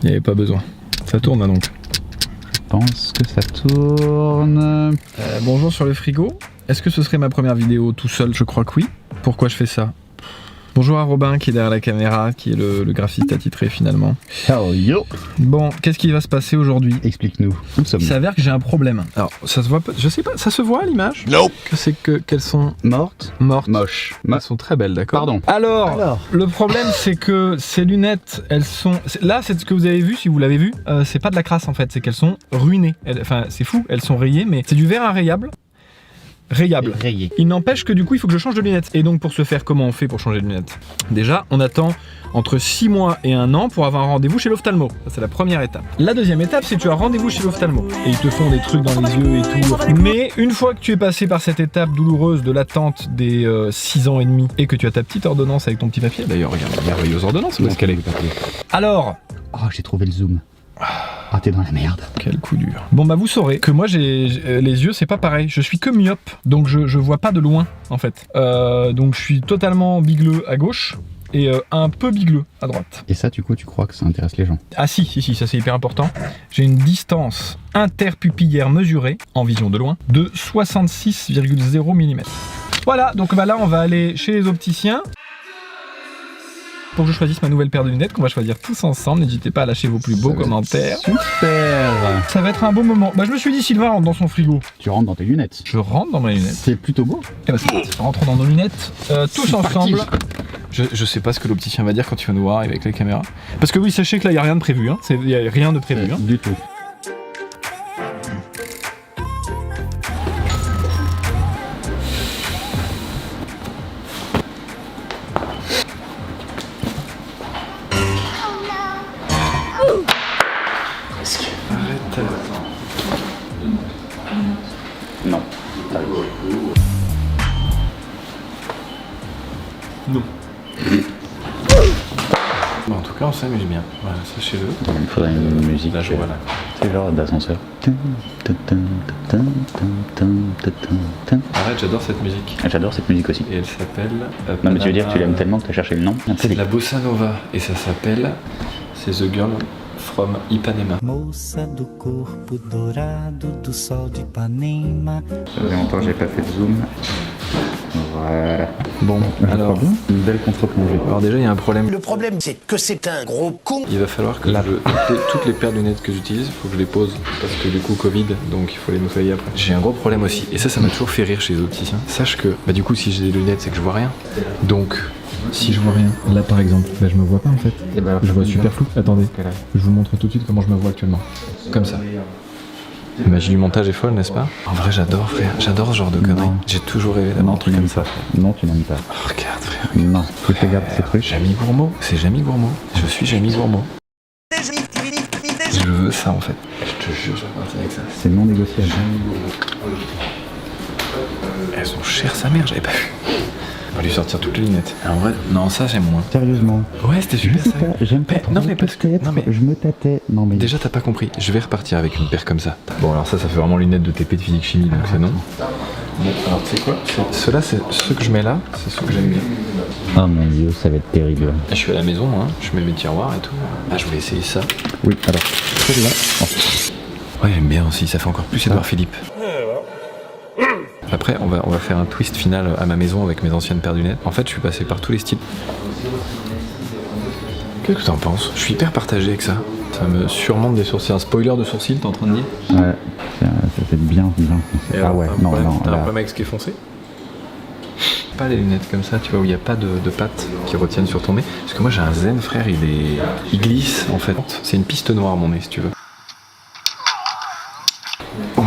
Il n'y avait pas besoin. Ça tourne là donc. Je pense que ça tourne. Bonjour sur le frigo. Est-ce que ce serait ma première vidéo tout seul? Je crois que oui. Pourquoi je fais ça? Bonjour à Robin qui est derrière la caméra, qui est le graphiste attitré finalement. Hell yo! Bon, qu'est-ce qui va se passer aujourd'hui? Explique-nous. Où sommes-nous? Il s'avère que j'ai un problème. Alors, ça se voit pas, je sais pas, ça se voit à l'image? Non. Qu'elles sont Mortes? moches. Elles sont très belles, d'accord? Pardon. Alors, le problème c'est que ces lunettes, elles sont... Là, c'est ce que vous avez vu, si vous l'avez vu, c'est pas de la crasse en fait, c'est qu'elles sont ruinées. Enfin, c'est fou, elles sont rayées, mais c'est du verre inrayable. Rayé. Il n'empêche que du coup il faut que je change de lunettes. Et donc pour ce faire, comment on fait pour changer de lunettes? Déjà on attend entre 6 mois et 1 an pour avoir un rendez-vous chez l'ophtalmo. Ça c'est la première étape. La deuxième étape c'est que tu as rendez-vous chez l'ophtalmo. Et ils te font des trucs dans les yeux et tout. Mais une fois que tu es passé par cette étape douloureuse de l'attente des 6 ans et demi et que tu as ta petite ordonnance avec ton petit papier. D'ailleurs regarde, la merveilleuse ordonnance, où est-ce qu'elle est? Alors... Oh, j'ai trouvé le zoom. Ah, t'es dans la merde. Quel coup dur. Bon bah vous saurez que moi les yeux c'est pas pareil, je suis que myope, donc je vois pas de loin en fait. Donc je suis totalement bigleux à gauche et un peu bigleux à droite. Et ça du coup tu crois que ça intéresse les gens? Ah si, ça c'est hyper important. J'ai une distance interpupillaire mesurée, en vision de loin, de 66,0 mm. Voilà, donc bah là on va aller chez les opticiens. Pour que je choisisse ma nouvelle paire de lunettes qu'on va choisir tous ensemble. N'hésitez pas à lâcher vos plus beaux commentaires. Super! Ça va être un beau moment. Bah je me suis dit Sylvain rentre dans son frigo. Tu rentres dans tes lunettes. Je rentre dans mes lunettes. C'est plutôt beau. Et bah c'est parti. Rentrons dans nos lunettes tous ensemble. Je sais pas ce que l'opticien va dire quand il va nous voir avec les caméras. Parce que oui, sachez que là il n'y a rien de prévu. Hein. Il n'y a rien de prévu. Hein. Du tout. Non. Non. Bon, en tout cas, on s'amuse bien. Voilà, sachez-le. Il faudrait une musique. Là, je vois là. C'est genre d'ascenseur. Arrête, j'adore cette musique. J'adore cette musique aussi. Et elle s'appelle... Non mais tu veux dire que tu l'aimes tellement que tu as cherché le nom? C'est de la bossa nova. Et ça s'appelle... C'est The Girl from Ipanema. Moça do corpo dourado do sol de Ipanema. Ça faisait longtemps que j'ai pas fait de zoom. Voilà. Bon, alors, une belle contre-plongée. Alors déjà, il y a un problème. Le problème, c'est que c'est un gros con. Il va falloir que toutes les paires de lunettes que j'utilise, il faut que je les pose parce que du coup Covid, donc il faut les nettoyer après. J'ai un gros problème aussi, et ça m'a toujours fait rire chez les opticiens. Sache que, bah du coup, si j'ai des lunettes, c'est que je vois rien. Donc, si je vois rien, là par exemple, bah je me vois pas en fait. Et ben, Je vois super flou. Attendez, je vous montre tout de suite comment je me vois actuellement. Comme ça. La magie du montage est folle, n'est-ce pas? En vrai, j'adore, frère. J'adore ce genre de conneries. J'ai toujours rêvé d'avoir un truc comme ça. Non, tu n'aimes pas. Oh, regarde, frère. Non, tu regardes ces trucs. Jamy Gourmaud. C'est Jamy Gourmaud. Je suis Jamy Gourmaud. Je veux ça en fait. Je te jure, je vais partir avec ça. C'est non négociable. Elles sont chères sa mère, j'avais pas vu. On va lui sortir toutes les lunettes. En vrai, non, ça j'aime moins. Sérieusement. Ouais, c'était super ça. J'aime pas trop. Non mais parce que... Non mais... Je me tâtais. Non mais... Déjà t'as pas compris, je vais repartir avec une paire comme ça. Bon alors ça fait vraiment lunettes de TP de physique chimie donc c'est non. Bon alors tu sais quoi, ceux-là c'est ceux que je mets là, c'est ceux que j'aime bien. Oh mon dieu, ça va être terrible. Je suis à la maison, hein, je mets mes tiroirs et tout. Ah je voulais essayer ça. Oui, alors. Celui-là. Ouais j'aime bien aussi, ça fait encore plus Edouard Philippe. Après on va faire un twist final à ma maison avec mes anciennes paires de lunettes. En fait je suis passé par tous les styles. Qu'est-ce que t'en penses? Je suis hyper partagé avec ça. Ça me surmonte des sourcils. Un spoiler de sourcils, t'es en train de dire? Ouais, ça fait bien. Ah ouais, non, non. T'as un problème avec ce qui est foncé? Pas les lunettes comme ça, tu vois, où il n'y a pas de pattes qui retiennent sur ton nez. Parce que moi j'ai un zen, frère, il glisse en fait. C'est une piste noire mon nez, si tu veux. Oh.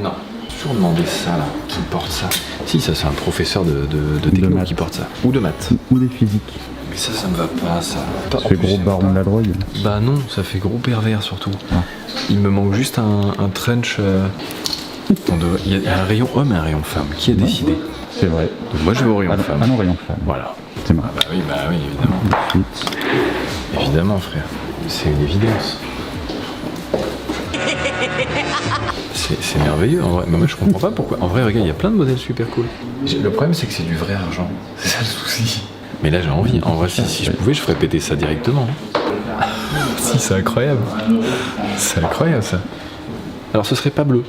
Non. Toujours demander ça là, qui porte ça. Si, ça c'est un professeur de techno qui porte ça. Ou de maths. Ou des physiques. Mais ça me va pas, ça. Ça fait gros baron de la drogue. Bah non, ça fait gros pervers surtout. Ah. Il me manque juste un trench. Il y a un rayon homme et un rayon femme. Qui a décidé? C'est vrai. Donc moi je vais au rayon femme. Ah non, rayon femme. Voilà. C'est marrant. Bah oui, évidemment. Évidemment, frère. C'est une évidence. C'est merveilleux en vrai. Mais moi je comprends pas pourquoi. En vrai, regarde, il y a plein de modèles super cool. Le problème c'est que c'est du vrai argent. C'est ça le souci. Mais là j'ai envie. En vrai, si je pouvais, je ferais péter ça directement. Si, c'est incroyable. C'est incroyable ça. Alors ce serait pas bleu.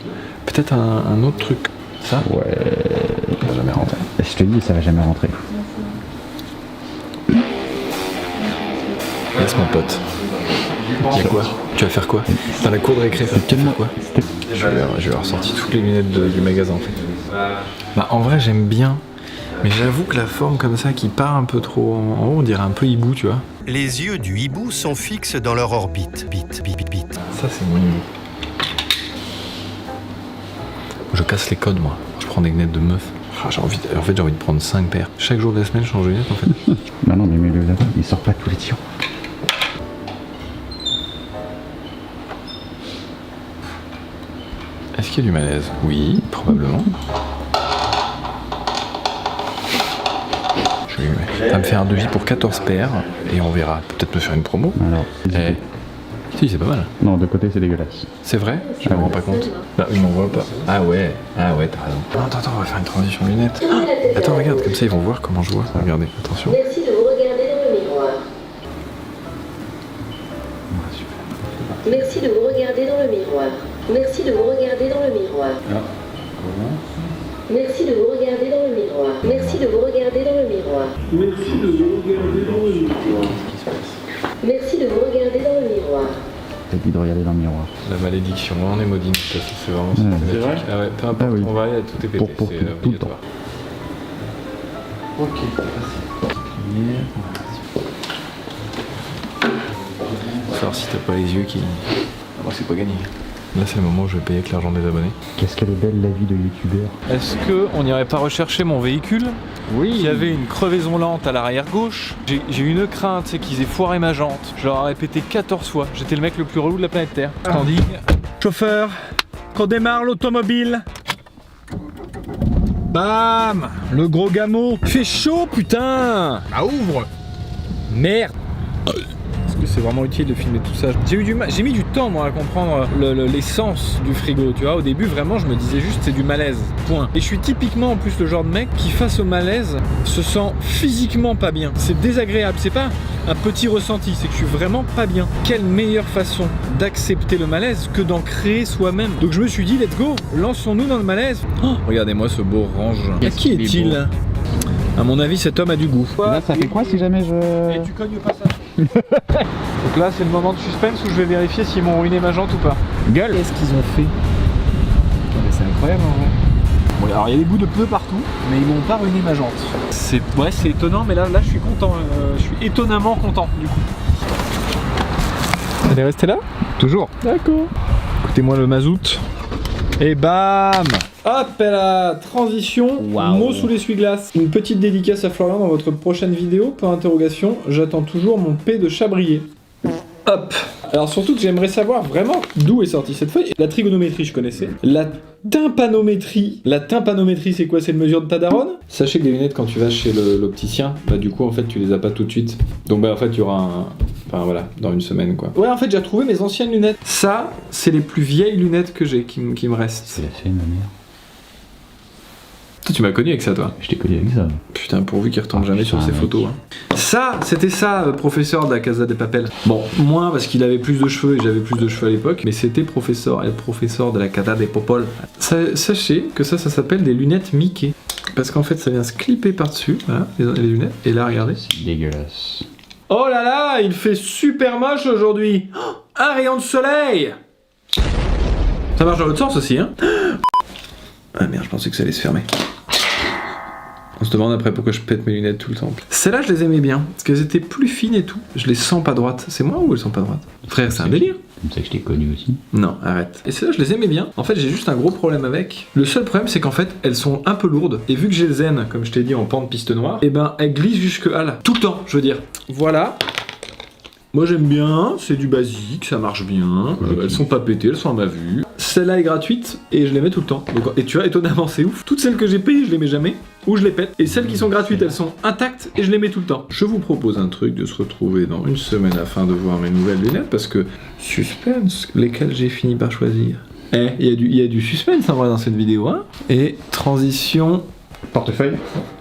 Peut-être un autre truc. Ça ? Ouais. Ça va jamais rentrer. Je te dis, ça va jamais rentrer. Laisse mon pote. Y'a quoi ? Tu vas faire quoi ? Dans la cour de récré, tu vas faire quoi ? Je vais leur sortir toutes les lunettes du magasin en fait. Bah en vrai j'aime bien. Mais j'avoue que la forme comme ça qui part un peu trop en haut, on dirait un peu hibou, tu vois. Les yeux du hibou sont fixes dans leur orbite. Bit. Ça c'est mon hibou. Je casse les codes moi. Je prends des lunettes de meuf. Ah, j'ai envie de prendre 5 paires. Chaque jour de la semaine je change de lunettes en fait. Non, mais mets-le là-bas, il sort pas tous les tirs. Est-ce qu'il y a du malaise ? Oui, probablement. Je vais lui mettre. Ça va me faire un devis pour 14 paires et on verra. Peut-être me faire une promo. Alors, Si, c'est pas mal. non, de côté c'est dégueulasse. C'est vrai ? Je me rends pas compte. Bah, il m'en voit pas. Ah ouais, t'as raison. Attends, on va faire une transition lunettes. Attends, regarde, comme ça ils vont voir comment je vois. Regardez, attention. Merci de vous regarder dans le miroir. Merci de vous regarder dans le miroir. Merci de vous regarder dans le miroir. Merci de vous regarder dans le miroir. Merci de vous regarder dans le miroir. Merci de vous regarder dans le miroir. Merci de vous regarder dans le miroir. T'as dit de regarder dans le miroir. La malédiction, on est maudit, c'est vraiment C'est vrai. Ah ouais, peu importe, oui. on va aller, tout est pété, Pour c'est tout le temps. obligatoire. Ok, savoir si t'as pas les yeux qui... Moi c'est pas gagné. Là c'est le moment où je vais payer avec l'argent des abonnés. Qu'est-ce qu'elle est belle la vie de youtubeur. Est-ce qu'on n'irait pas rechercher mon véhicule ? Oui. Il y avait une crevaison lente à l'arrière gauche. J'ai eu une crainte, c'est qu'ils aient foiré ma jante. Je leur ai répété 14 fois. J'étais le mec le plus relou de la planète Terre. Standing. Chauffeur, qu'on démarre l'automobile. Bam ! Le gros gamot. Il fait chaud, putain ! Ah, ouvre ! Merde ! Est-ce que c'est vraiment utile de filmer tout ça ? J'ai mis du temps moi à comprendre l'essence du frigo, tu vois. Au début vraiment je me disais juste c'est du malaise, point. Et je suis typiquement en plus le genre de mec qui face au malaise se sent physiquement pas bien. C'est désagréable, c'est pas un petit ressenti, c'est que je suis vraiment pas bien. Quelle meilleure façon d'accepter le malaise que d'en créer soi-même. Donc je me suis dit let's go, lançons-nous dans le malaise. Oh, regardez-moi ce beau range. Qui est-il ? À mon avis cet homme a du goût. Là ça fait quoi si jamais je... Et tu cognes pas ça. Donc là c'est le moment de suspense où je vais vérifier s'ils m'ont ruiné ma jante ou pas. Gueule. Qu'est-ce qu'ils ont fait? C'est incroyable en vrai. Bon, alors il y a des bouts de pneus partout, mais ils m'ont pas ruiné ma jante. C'est étonnant, mais là je suis content. Je suis étonnamment content du coup. Elle est restée là? Toujours. D'accord. Écoutez-moi le mazout. Et bam! Hop là, transition, mot sous l'essuie-glace. Une petite dédicace à Florian dans votre prochaine vidéo, point d'interrogation, j'attends toujours mon P de Chabrier. Hop. Alors surtout que j'aimerais savoir vraiment d'où est sortie cette feuille. La trigonométrie je connaissais. La tympanométrie c'est quoi? C'est une mesure de ta daronne? Sachez que les lunettes quand tu vas chez l'opticien, bah du coup en fait tu les as pas tout de suite. Donc bah en fait il y aura un... Enfin voilà, dans une semaine quoi. Ouais en fait j'ai retrouvé mes anciennes lunettes. Ça, c'est les plus vieilles lunettes que j'ai qui me restent. C'est la fait ma mère. Toi, tu m'as connu avec ça toi. Je t'ai connu avec ça. Putain, pourvu qu'il retombe jamais sur ses photos. Hein. Ça, c'était ça, professeur de la Casa de Papel. Bon, moins parce qu'il avait plus de cheveux et j'avais plus de cheveux à l'époque, mais c'était professeur de la Casa de Popol. Sachez que ça s'appelle des lunettes Mickey. Parce qu'en fait, ça vient se clipper par-dessus, voilà, les lunettes. Et là, regardez. C'est dégueulasse. Oh là là, il fait super moche aujourd'hui. Oh, un rayon de soleil. Ça marche dans l'autre sens aussi, hein. Ah merde, je pensais que ça allait se fermer. On se demande après pourquoi je pète mes lunettes tout le temps. Celles-là, je les aimais bien, parce qu'elles étaient plus fines et tout. Je les sens pas droites. C'est moi ou elles sont pas droites? Frère, c'est un délire. Comme ça que je t'ai connu aussi. Non, arrête. Et celles-là, je les aimais bien. En fait, j'ai juste un gros problème avec. Le seul problème, c'est qu'en fait, elles sont un peu lourdes. Et vu que j'ai le zen, comme je t'ai dit, en pente piste noire, et ben, elles glissent jusque là. Tout le temps, je veux dire. Voilà. Moi j'aime bien, c'est du basique, ça marche bien, elles sont pas pétées, elles sont à ma vue. Celle-là est gratuite et je les mets tout le temps. Donc, et tu vois, étonnamment c'est ouf. Toutes celles que j'ai payées, je les mets jamais, ou je les pète. Et celles qui sont gratuites, elles sont intactes et je les mets tout le temps. Je vous propose un truc de se retrouver dans une semaine afin de voir mes nouvelles lunettes parce que suspense, lesquelles j'ai fini par choisir. Eh, il y a du suspense en vrai dans cette vidéo, hein. Et transition, Portefeuille.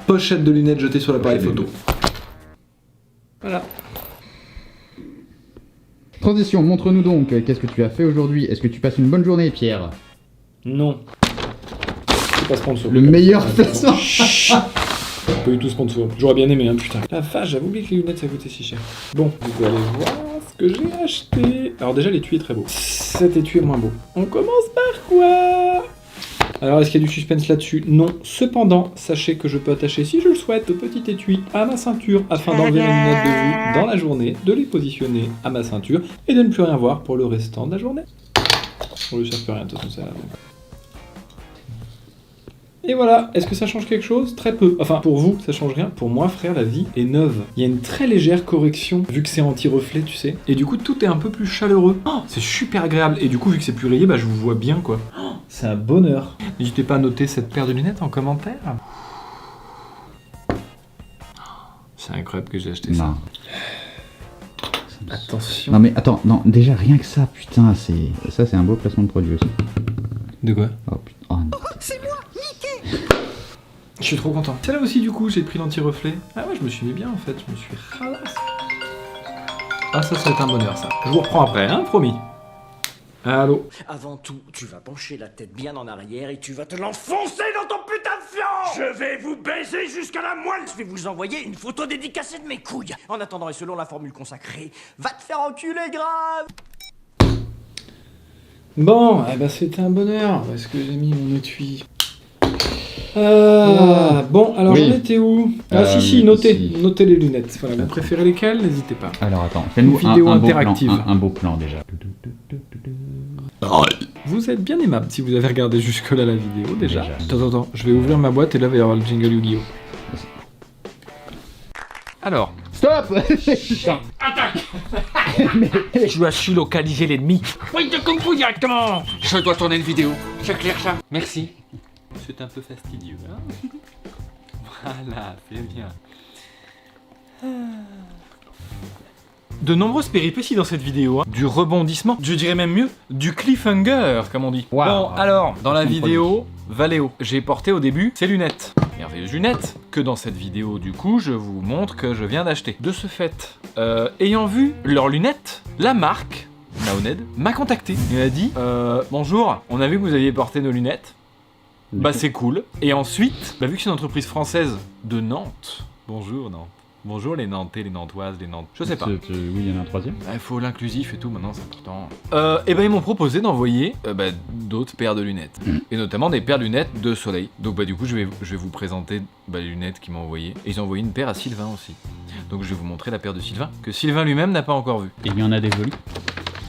pochette de lunettes jetée sur l'appareil photo. Voilà. Transition, montre-nous donc, qu'est-ce que tu as fait aujourd'hui? Est-ce que tu passes une bonne journée, Pierre? Non. C'est pas sponsor. Le meilleur placement. Pas du tout sponsor. J'aurais bien aimé, hein, putain. La vache, j'avais oublié que les lunettes ça coûtait si cher. Bon, du coup, allez voir ce que j'ai acheté. Alors, déjà, l'étui est très beau. Cet étui est moins beau. On commence par quoi? Alors, est-ce qu'il y a du suspense là-dessus? Non. Cependant, sachez que je peux attacher, si je le souhaite, le petit étui à ma ceinture afin d'enlever mes lunettes de vue dans la journée, de les positionner à ma ceinture et de ne plus rien voir pour le restant de la journée. On lui sert plus rien, de toute façon, ça. Et voilà, est-ce que ça change quelque chose? Très peu. Enfin, pour vous, ça change rien. Pour moi, frère, la vie est neuve. Il y a une très légère correction, vu que c'est anti-reflet, tu sais. Et du coup, tout est un peu plus chaleureux. Oh, c'est super agréable. Et du coup, vu que c'est plus rayé, bah je vous vois bien, quoi. Oh, c'est un bonheur. N'hésitez pas à noter cette paire de lunettes en commentaire. C'est incroyable que j'ai acheté ça. Attention. Non mais attends, non, déjà rien que ça, putain, c'est un beau placement de produit aussi. De quoi? Oh putain, oh non. Je suis trop content. C'est là aussi du coup j'ai pris l'anti-reflet. Ah ouais, je me suis mis bien en fait, je me suis ralassé. Ah ça va être un bonheur ça. Je vous reprends après, hein, promis. Allô. Avant tout, tu vas pencher la tête bien en arrière et tu vas te l'enfoncer dans ton putain de fion. Je vais vous baiser jusqu'à la moelle. Je vais vous envoyer une photo dédicacée de mes couilles. En attendant et selon la formule consacrée, va te faire enculer grave. Bon, eh ben c'était un bonheur. Où est-ce que j'ai mis mon étui? Bon, alors oui. J'en étais où? Ah si, notez les lunettes. Voilà, vous D'accord. préférez lesquelles? N'hésitez pas. Alors attends, fais-nous Une vidéo un interactive. un beau plan déjà. Vous êtes bien aimable si vous avez regardé jusque-là la vidéo déjà. Attends, je vais ouvrir ma boîte et là il va y avoir le jingle Yu-Gi-Oh! Alors. Stop. Tu as su localiser l'ennemi. Oui, de Kung Fu directement. Je dois tourner une vidéo. C'est clair ça. Merci. C'est un peu fastidieux, hein. Voilà, c'est bien. De nombreuses péripéties dans cette vidéo, hein. Du rebondissement, je dirais même mieux, du cliffhanger, comme on dit. Wow. Bon, alors, dans la vidéo, Valéo, j'ai porté au début ces lunettes. Merveilleuses lunettes, que dans cette vidéo, du coup, je vous montre que je viens d'acheter. De ce fait, ayant vu leurs lunettes, la marque, Naoned, m'a contacté. Il m'a dit, bonjour, on a vu que vous aviez porté nos lunettes. Bah c'est cool. Et ensuite, vu que c'est une entreprise française de Nantes, bonjour Nantes. Bonjour les Nantais, les Nantoises, les Nantes. Je sais pas. Oui, il y en a un troisième. Il faut l'inclusif et tout, maintenant c'est important. Et ben ils m'ont proposé d'envoyer d'autres paires de lunettes. Et notamment des paires de lunettes de soleil. Donc du coup je vais vous présenter les lunettes qu'ils m'ont envoyées. Et ils ont envoyé une paire à Sylvain aussi. Donc je vais vous montrer la paire de Sylvain, que Sylvain lui-même n'a pas encore vue. Et il y en a des jolies.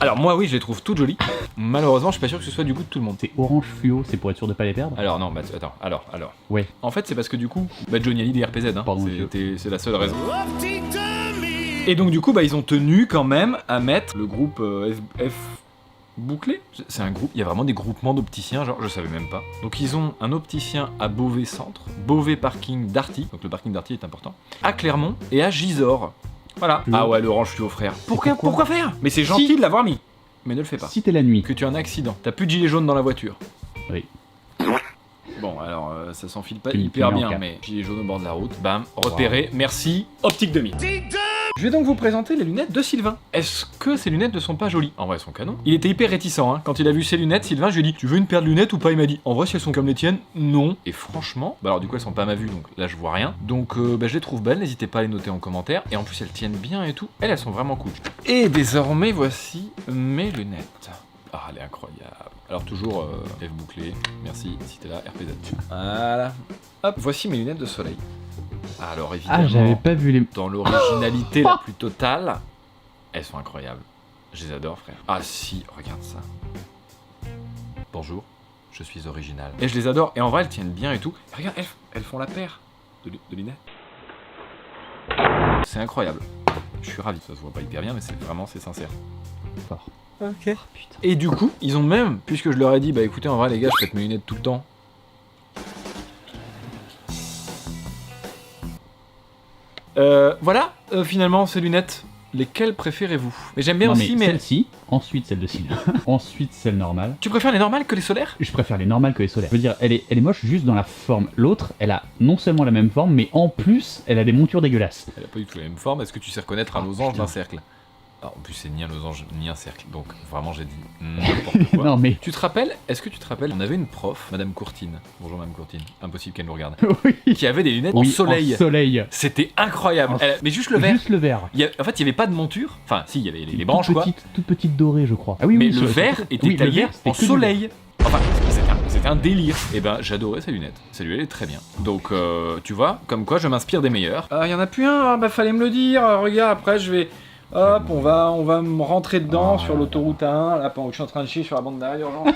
Alors moi oui, je les trouve toutes jolies. Malheureusement, je suis pas sûr que ce soit du goût de tout le monde. C'est orange fluo, c'est pour être sûr de pas les perdre. Alors non, attends, alors. Ouais. En fait, c'est parce que du coup, Johnny Hallyday RPZ, hein. Pardon, c'est la seule raison. Et donc du coup, ils ont tenu quand même à mettre le groupe F bouclé. C'est un groupe, il y a vraiment des groupements d'opticiens, genre je savais même pas. Donc ils ont un opticien à Beauvais Centre, Beauvais Parking Darty, donc le parking Darty est important, à Clermont et à Gisors. Voilà. Ah ouais, l'orange fluo, frère. Pourquoi faire? Mais c'est gentil de l'avoir mis. Mais ne le fais pas. Si t'es la nuit. Que tu as un accident. T'as plus de gilet jaune dans la voiture. Oui. Bon, alors ça s'enfile pas Tu hyper mets en bien, cap. mais gilet jaune au bord de la route. Bam, repéré. Merci. Optique 2000. Je vais donc vous présenter les lunettes de Sylvain. Est-ce que ces lunettes ne sont pas jolies? En vrai, elles sont canon. Il était hyper réticent, hein. Quand il a vu ces lunettes, Sylvain, je lui ai dit, tu veux une paire de lunettes ou pas? Il m'a dit, en vrai, si elles sont comme les tiennes, non. Et franchement, alors du coup, elles sont pas à ma vue, donc là, je vois rien. Donc, je les trouve belles, n'hésitez pas à les noter en commentaire. Et en plus, elles tiennent bien et tout. Elles sont vraiment cool. Et désormais, voici mes lunettes. Ah, elle est incroyable. Alors toujours F bouclé, merci, si t'es là, RPZ. Voilà. Hop, voici mes lunettes de soleil. Alors évidemment, j'avais pas vu les... dans l'originalité la plus totale, elles sont incroyables. Je les adore, frère. Ah si, regarde ça. Bonjour, je suis original. Et je les adore, et en vrai elles tiennent bien et tout. Regarde, elles font la paire de lunettes. C'est incroyable. Je suis ravi, ça se voit pas hyper bien, mais c'est sincère. Fort. Ok. Et du coup, ils ont même, puisque je leur ai dit, écoutez, en vrai les gars, je pète mes lunettes tout le temps. Voilà, finalement, ces lunettes. Lesquelles préférez-vous? Mais j'aime bien Non, aussi, mais... Celle-ci, ensuite celle de ci, ensuite celle normale. Tu préfères les normales que les solaires? Je préfère les normales que les solaires. Je veux dire, elle est moche juste dans la forme. L'autre, elle a non seulement la même forme, mais en plus, elle a des montures dégueulasses. Elle a pas du tout la même forme, est-ce que tu sais reconnaître un losange d'un cercle? Ah, en plus c'est ni un losange ni un cercle, donc vraiment j'ai dit n'importe quoi. Non mais... Tu te rappelles, est-ce que tu te rappelles, on avait une prof, Madame Courtine, bonjour Madame Courtine, impossible qu'elle nous regarde, oui. qui avait des lunettes en soleil. En soleil. C'était incroyable, mais juste le verre. Juste le verre. En fait il n'y avait pas de monture, enfin si, il y avait les branches quoi. Toute petite dorée je crois. Ah oui, mais oui, le verre était taillé en soleil. Enfin, c'était un délire. Et ben, j'adorais ces lunettes. Ça lui allait très bien. Donc, tu vois, comme quoi je m'inspire des meilleurs. Il y en a plus un, bah fallait me le dire. Regarde, après je vais... Hop, on va me rentrer dedans sur l'autoroute A1, là, pendant que je suis en train de chier sur la bande d'arrêt d'urgence.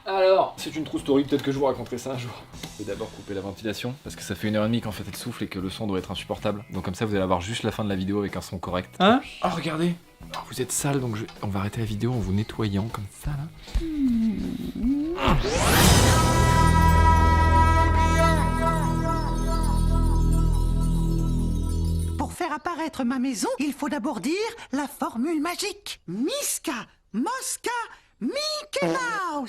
Alors, c'est une true story, peut-être que je vous raconterai ça un jour. Je vais d'abord couper la ventilation, parce que ça fait 1h30 qu'en fait elle souffle et que le son doit être insupportable. Donc comme ça, vous allez avoir juste la fin de la vidéo avec un son correct. Hein? Oh, regardez! Oh, vous êtes sale, donc on va arrêter la vidéo en vous nettoyant comme ça, là. Pour faire apparaître ma maison, il faut d'abord dire la formule magique. Miska, Mosca, Mickey Mouse.